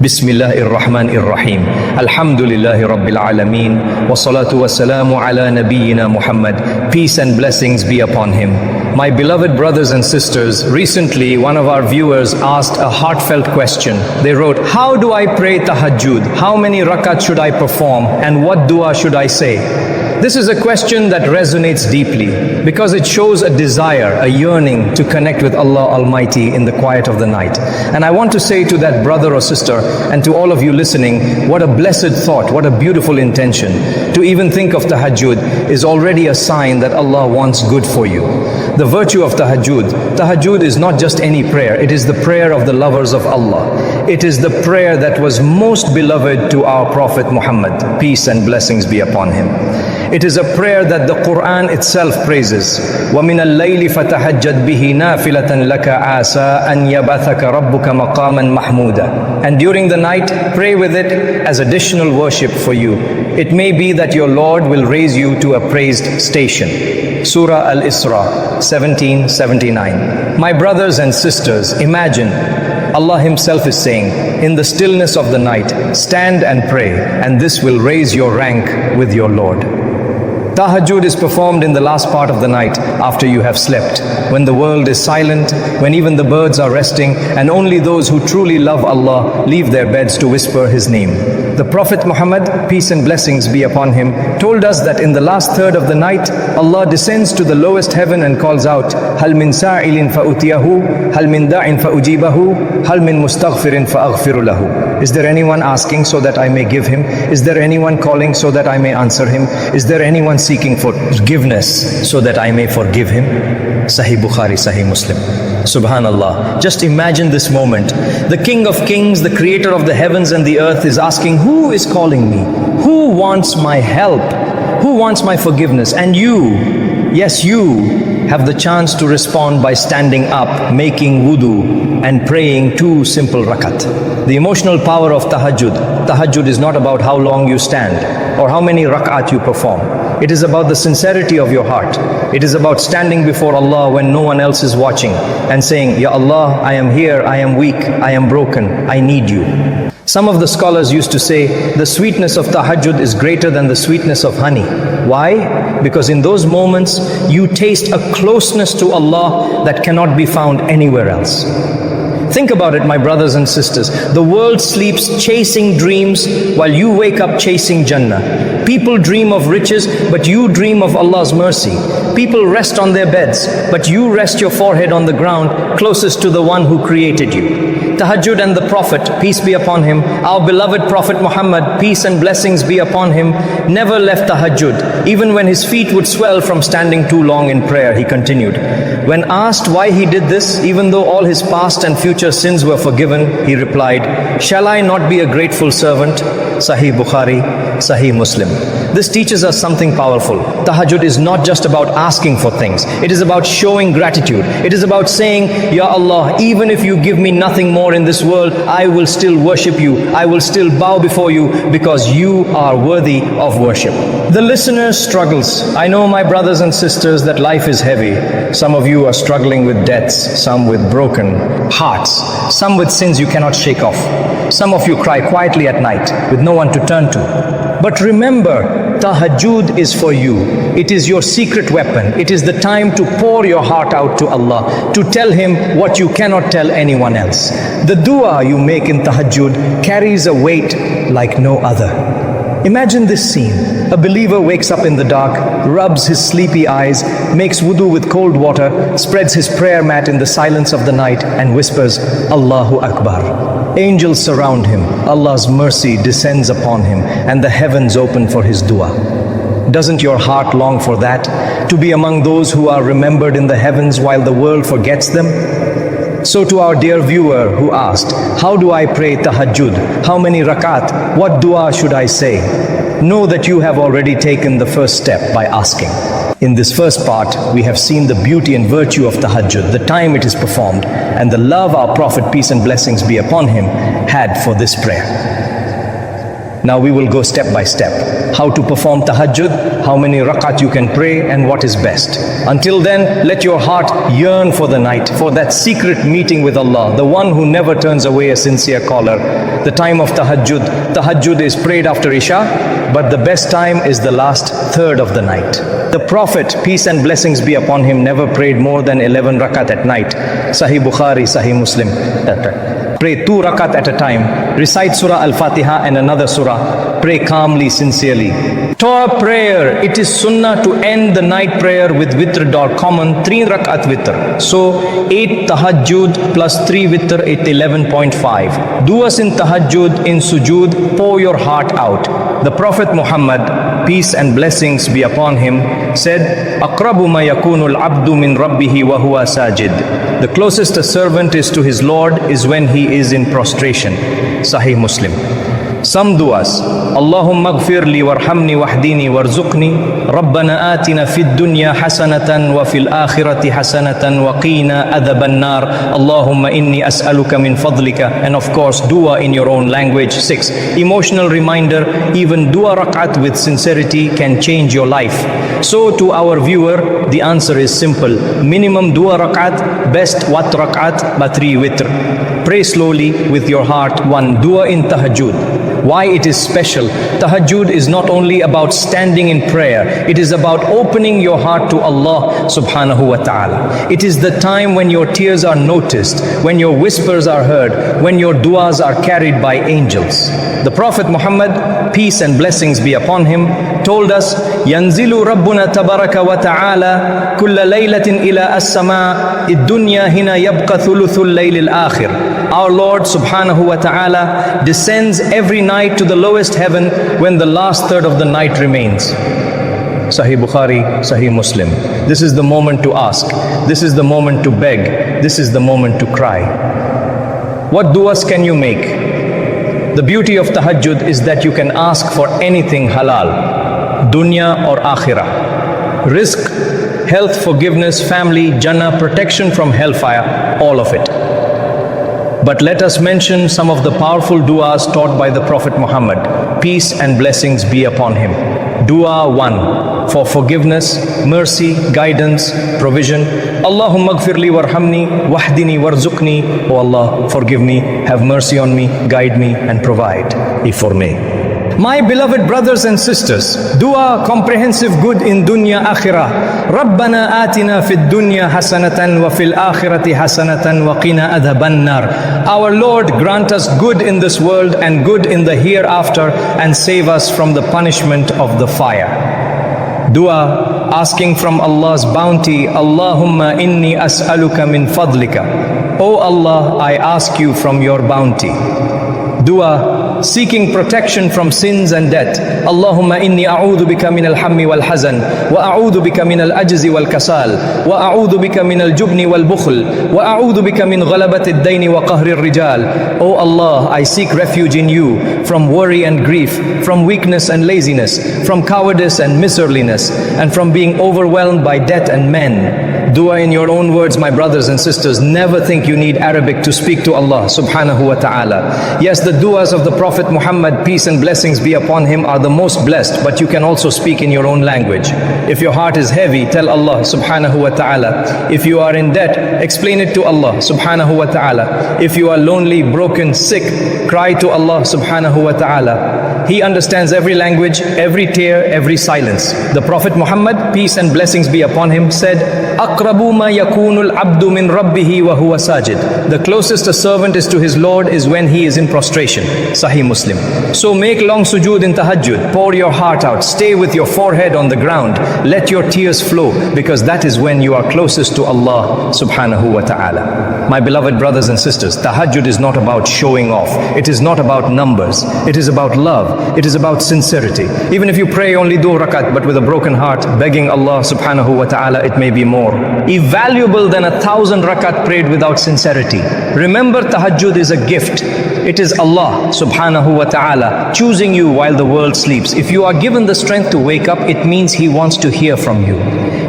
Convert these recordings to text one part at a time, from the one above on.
Bismillahir Rahmanir Rahim. Alhamdulillahi Rabbil Alameen. Wassalatu wassalamu ala nabiyyina Muhammad. Peace and blessings be upon him. My beloved brothers and sisters, recently one of our viewers asked a heartfelt question. They wrote, "How do I pray tahajjud? How many rakats should I perform? And what dua should I say?" This is a question that resonates deeply because it shows a desire, a yearning to connect with Allah Almighty in the quiet of the night. And I want to say to that brother or sister and to all of you listening, what a blessed thought, what a beautiful intention. To even think of tahajjud is already a sign that Allah wants good for you. The virtue of tahajjud is not just any prayer, it is the prayer of the lovers of Allah. It is the prayer that was most beloved to our Prophet Muhammad, peace and blessings be upon him. It is a prayer that the Quran itself praises. وَمِنَ اللَّيْلِ فَتَهَجَّدْ بِهِ نَافِلَةً لَكَ عَاسَىٰ أَنْ يَبْعَثَكَ رَبُّكَ مَقَامًا مَحْمُودًا. And during the night, pray with it as additional worship for you. It may be that your Lord will raise you to a praised station. Surah Al-Isra 1779. My brothers and sisters, imagine Allah Himself is saying, in the stillness of the night, stand and pray, and this will raise your rank with your Lord. Tahajjud is performed in the last part of the night after you have slept, when the world is silent, when even the birds are resting, and only those who truly love Allah leave their beds to whisper His name. The Prophet Muhammad, peace and blessings be upon him, told us that in the last third of the night, Allah descends to the lowest heaven and calls out, "Hal min sa'ilin fa'utiyahu, hal min da'in fa'ujibahu, hal min mustaghfirin fa'aghfiru lahu." Is there anyone asking so that I may give him? Is there anyone calling so that I may answer him? Is there anyone seeking forgiveness so that I may forgive him? Sahih Bukhari, Sahih Muslim. Subhanallah. Just imagine this moment. The King of Kings, the Creator of the heavens and the earth is asking, who is calling me? Who wants my help? Who wants my forgiveness? And you, yes you, have the chance to respond by standing up, making wudu and praying 2 simple rakat. The emotional power of tahajjud. Tahajjud is not about how long you stand or how many rakat you perform. It is about the sincerity of your heart. It is about standing before Allah when no one else is watching and saying, "Ya Allah, I am here, I am weak, I am broken, I need you." Some of the scholars used to say, the sweetness of tahajjud is greater than the sweetness of honey. Why? Because in those moments, you taste a closeness to Allah that cannot be found anywhere else. Think about it, my brothers and sisters. The world sleeps chasing dreams while you wake up chasing Jannah. People dream of riches, but you dream of Allah's mercy. People rest on their beds, but you rest your forehead on the ground closest to the one who created you. Tahajjud and the Prophet, peace be upon him, our beloved Prophet Muhammad, peace and blessings be upon him, never left tahajjud. Even when his feet would swell from standing too long in prayer, he continued. When asked why he did this, even though all his past and future sins were forgiven, he replied, "Shall I not be a grateful servant?" Sahih Bukhari, Sahih Muslim. This teaches us something powerful. Tahajjud is not just about asking for things. It is about showing gratitude. It is about saying, "Ya Allah, even if you give me nothing more in this world, I will still worship you. I will still bow before you because you are worthy of worship." The listener's struggles. I know, my brothers and sisters, that life is heavy. Some of you are struggling with debts, some with broken hearts, some with sins you cannot shake off. Some of you cry quietly at night with no one to turn to. But remember, tahajjud is for you. It is your secret weapon. It is the time to pour your heart out to Allah, to tell Him what you cannot tell anyone else. The dua you make in tahajjud carries a weight like no other. Imagine this scene. A believer wakes up in the dark, rubs his sleepy eyes, makes wudu with cold water, spreads his prayer mat in the silence of the night and whispers, "Allahu Akbar." Angels surround him, Allah's mercy descends upon him, and the heavens open for his dua. Doesn't your heart long for that? To be among those who are remembered in the heavens while the world forgets them? So to our dear viewer who asked, how do I pray tahajjud? How many rakat? What dua should I say? Know that you have already taken the first step by asking. In this first part, we have seen the beauty and virtue of tahajjud, the time it is performed, and the love our Prophet, peace and blessings be upon him, had for this prayer. Now we will go step by step. How to perform tahajjud, how many rakat you can pray, and what is best. Until then, let your heart yearn for the night, for that secret meeting with Allah, the one who never turns away a sincere caller. The time of tahajjud. Tahajjud is prayed after Isha, but the best time is the last third of the night. The Prophet, peace and blessings be upon him, never prayed more than 11 rakat at night. Sahih Bukhari, Sahih Muslim. Pray 2 rakat at a time. Recite Surah Al-Fatiha and another surah. Pray calmly, sincerely. Torah prayer. It is sunnah to end the night prayer with witr or common 3 rakat witr. So 8 tahajjud plus 3 witr, 11.5. Do us in tahajjud, in sujood, pour your heart out. The Prophet Muhammad, peace and blessings be upon him, said, "Aqrabu ma yakunu al-abdu min rabbihi wa huwa sajid." The closest a servant is to his Lord is when he is in prostration. Sahih Muslim. Some du'as. Allahumma gfir li warhamni wahdini warzuqni. Rabbana atina fid dunya hasanatan wa fil akhirati hasanatan wa qina adhaban nar. Allahumma inni as'aluka min fadlika. And of course, dua in your own language. 6. Emotional reminder, even dua rakat with sincerity can change your life. So to our viewer, the answer is simple. Minimum dua rakat, best wat rakat, but 3 witr. Pray slowly with your heart. 1. Dua in tahajjud. Why it is special? Tahajjud is not only about standing in prayer, it is about opening your heart to Allah subhanahu wa ta'ala. It is the time when your tears are noticed, when your whispers are heard, when your du'as are carried by angels. The Prophet Muhammad, peace and blessings be upon him, told us, "Yanzilu Rabbuna tabaraka wa ta'ala kulla laylatin ila as-sama' id-dunya hina yabqa thuluthul layl al-akhir." Our Lord subhanahu wa ta'ala descends every night to the lowest heaven when the last third of the night remains. Sahih Bukhari, Sahih Muslim. This is the moment to ask. This is the moment to beg. This is the moment to cry. What du'as can you make? The beauty of tahajjud is that you can ask for anything halal, dunya or akhirah. Rizq, health, forgiveness, family, jannah, protection from hellfire, all of it. But let us mention some of the powerful du'as taught by the Prophet Muhammad. Peace and blessings be upon him. Dua 1. For forgiveness, mercy, guidance, provision. Allahumma gfirli warhamni wahdini warzuqni. Oh Allah, forgive me, have mercy on me, guide me and provide. If for me. My beloved brothers and sisters, dua, comprehensive good in dunya akhirah. Rabbana atina fid dunya hasanatan wa fil akhirati hasanatan wa qina adhaban nar. Our Lord, grant us good in this world and good in the hereafter and save us from the punishment of the fire. Dua, asking from Allah's bounty. Allahumma inni as'aluka min fadlika. O Allah, I ask you from your bounty. Dua, seeking protection from sins and death. Allahumma inni a'udhu bika min al-hammi wal-hazan, wa a'udhu bika min al-ajzi wal-kasal, wa a'udhu bika min al-jubni wal-bukhl, wa a'udhu bika min ghalabati ad-dayni wa qahri ar-rijal. O Allah, I seek refuge in you from worry and grief, from weakness and laziness, from cowardice and miserliness, and from being overwhelmed by debt and men. Dua in your own words, my brothers and sisters. Never think you need Arabic to speak to Allah subhanahu wa ta'ala. Yes, the duas of the Prophet Muhammad, peace and blessings be upon him, are the most blessed, but you can also speak in your own language. If your heart is heavy, tell Allah subhanahu wa ta'ala. If you are in debt, explain it to Allah subhanahu wa ta'ala. If you are lonely, broken, sick, cry to Allah subhanahu wa ta'ala. He understands every language, every tear, every silence. The Prophet Muhammad, peace and blessings be upon him, said, "Aqrabu ma yakunu al-abdu min rabbihi wa huwa sajid." The closest a servant is to his Lord is when he is in prostration. Sahih Muslim. So make long sujood in tahajjud. Pour your heart out. Stay with your forehead on the ground. Let your tears flow, because that is when you are closest to Allah subhanahu wa ta'ala. My beloved brothers and sisters, tahajjud is not about showing off. It is not about numbers. It is about love. It is about sincerity. Even if you pray only 2 rakat, but with a broken heart, begging Allah subhanahu wa ta'ala, it may be more invaluable than 1,000 rakat prayed without sincerity. Remember, tahajjud is a gift. It is Allah subhanahu wa ta'ala choosing you while the world sleeps. If you are given the strength to wake up, it means He wants to hear from you.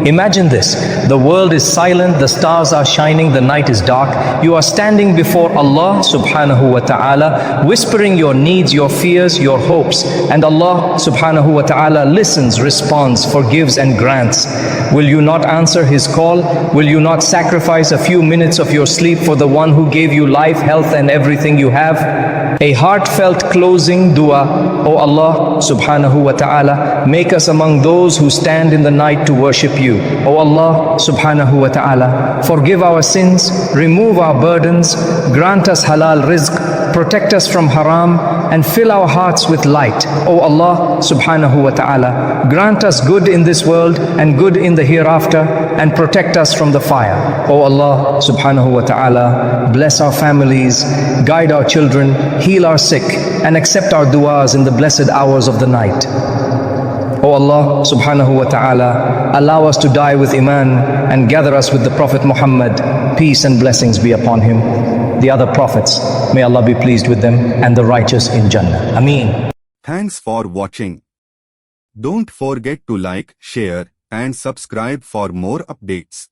Imagine this, the world is silent, the stars are shining, the night is dark. You are standing before Allah subhanahu wa ta'ala, whispering your needs, your fears, your hopes. And Allah subhanahu wa ta'ala listens, responds, forgives and grants. Will you not answer His call? Will you not sacrifice a few minutes of your sleep for the one who gave you life, health and everything you have? A heartfelt closing dua. O Allah subhanahu wa ta'ala, make us among those who stand in the night to worship you. O Allah subhanahu wa ta'ala, forgive our sins, remove our burdens, grant us halal rizq, protect us from haram, and fill our hearts with light. O Allah subhanahu wa ta'ala, grant us good in this world and good in the hereafter, and protect us from the fire. O Allah subhanahu wa ta'ala, bless our families, guide our children, heal our sick, and accept our du'as in the blessed hours of the night. O Allah subhanahu wa ta'ala, allow us to die with Iman and gather us with the Prophet Muhammad, peace and blessings be upon him, the other prophets, may Allah be pleased with them, and the righteous in Jannah. Ameen. Thanks for watching. Don't forget to like, share, and subscribe for more updates.